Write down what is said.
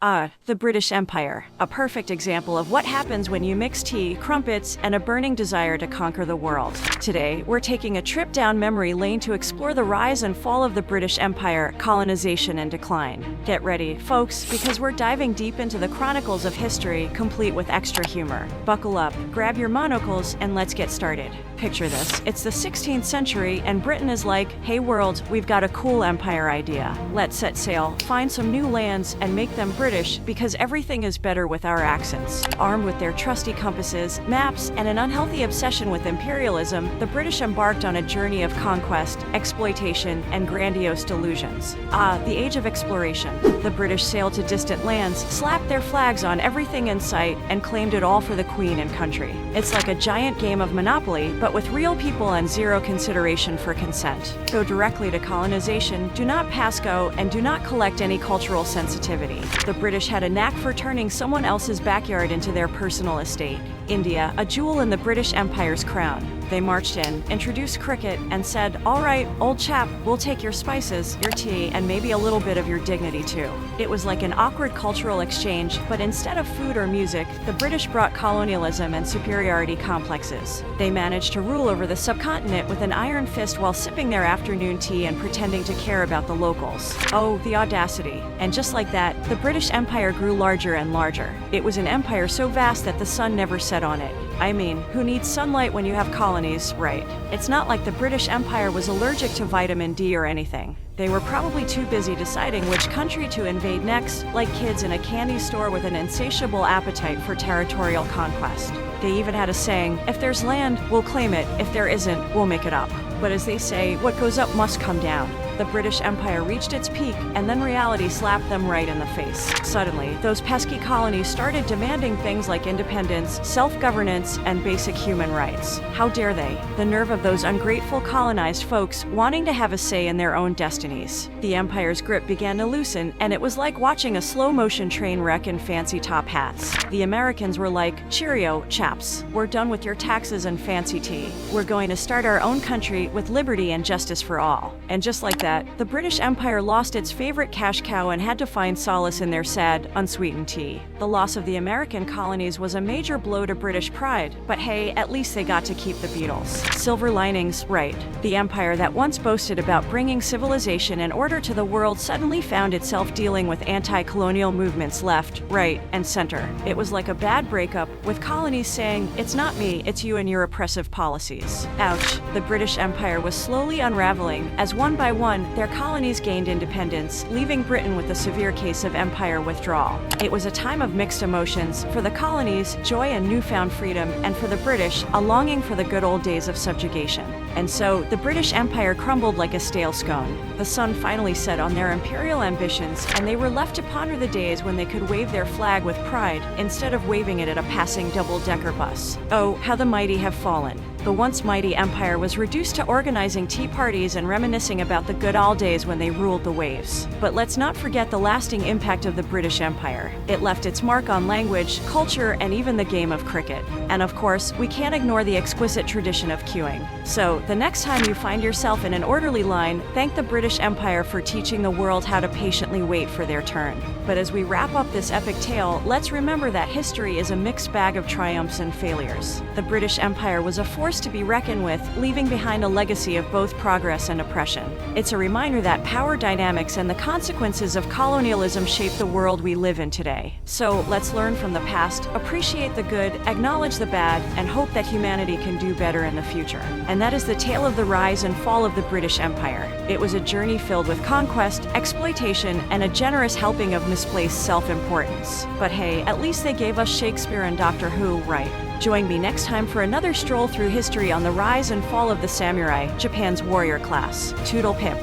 The British Empire, a perfect example of what happens when you mix tea, crumpets, and a burning desire to conquer the world. Today, we're taking a trip down memory lane to explore the rise and fall of the British Empire, colonization and decline. Get ready, folks, because we're diving deep into the chronicles of history, complete with extra humor. Buckle up, grab your monocles, and let's get started. Picture this, it's the 16th century, and Britain is like, hey world, we've got a cool empire idea. Let's set sail, find some new lands, and make them British, because everything is better with our accents. Armed with their trusty compasses, maps, and an unhealthy obsession with imperialism, the British embarked on a journey of conquest, exploitation, and grandiose delusions. The age of exploration. The British sailed to distant lands, slapped their flags on everything in sight, and claimed it all for the Queen and country. It's like a giant game of Monopoly, but with real people and zero consideration for consent. Go directly to colonization, do not pass go, and do not collect any cultural sensitivity. The British had a knack for turning someone else's backyard into their personal estate. India, a jewel in the British Empire's crown. They marched in, introduced cricket, and said, all right, old chap, we'll take your spices, your tea, and maybe a little bit of your dignity too. It was like an awkward cultural exchange, but instead of food or music, the British brought colonialism and superiority complexes. They managed to rule over the subcontinent with an iron fist while sipping their afternoon tea and pretending to care about the locals. Oh, the audacity. And just like that, the British Empire grew larger and larger. It was an empire so vast that the sun never set on it. I mean, who needs sunlight when you have colonies, right? It's not like the British Empire was allergic to vitamin D or anything. They were probably too busy deciding which country to invade next, like kids in a candy store with an insatiable appetite for territorial conquest. They even had a saying, if there's land, we'll claim it, if there isn't, we'll make it up. But as they say, what goes up must come down. The British Empire reached its peak, and then reality slapped them right in the face. Suddenly, those pesky colonies started demanding things like independence, self-governance, and basic human rights. How dare they? The nerve of those ungrateful colonized folks wanting to have a say in their own destinies. The empire's grip began to loosen, and it was like watching a slow-motion train wreck in fancy top hats. The Americans were like, cheerio, chaps. We're done with your taxes and fancy tea. We're going to start our own country with liberty and justice for all. And just like that, the British Empire lost its favorite cash cow and had to find solace in their sad, unsweetened tea. The loss of the American colonies was a major blow to British pride, but hey, at least they got to keep the Beatles. Silver linings, right. The empire that once boasted about bringing civilization and order to the world suddenly found itself dealing with anti-colonial movements left, right, and center. It was like a bad breakup, with colonies saying, it's not me, it's you and your oppressive policies. Ouch. The British Empire was slowly unraveling, as one by one, their colonies gained independence, leaving Britain with a severe case of empire withdrawal. It was a time of mixed emotions. For the colonies, joy and newfound freedom, and for the British, a longing for the good old days of subjugation. And so, the British Empire crumbled like a stale scone. The sun finally set on their imperial ambitions, and they were left to ponder the days when they could wave their flag with pride, instead of waving it at a passing double-decker bus. Oh, how the mighty have fallen. The once mighty empire was reduced to organizing tea parties and reminiscing about the good old days when they ruled the waves. But let's not forget the lasting impact of the British Empire. It left its mark on language, culture, and even the game of cricket. And of course, we can't ignore the exquisite tradition of queuing. So, the next time you find yourself in an orderly line, thank the British Empire for teaching the world how to patiently wait for their turn. But as we wrap up this epic tale, let's remember that history is a mixed bag of triumphs and failures. The British Empire was a force to be reckoned with, leaving behind a legacy of both progress and oppression. It's a reminder that power dynamics and the consequences of colonialism shape the world we live in today. So let's learn from the past, appreciate the good, acknowledge the bad, and hope that humanity can do better in the future. And that is the tale of the rise and fall of the British Empire. It was a journey filled with conquest, exploitation, and a generous helping of misplaced self-importance. But hey, at least they gave us Shakespeare and Doctor Who, right? Join me next time for another stroll through history on the rise and fall of the samurai, Japan's warrior class. Toodle pip.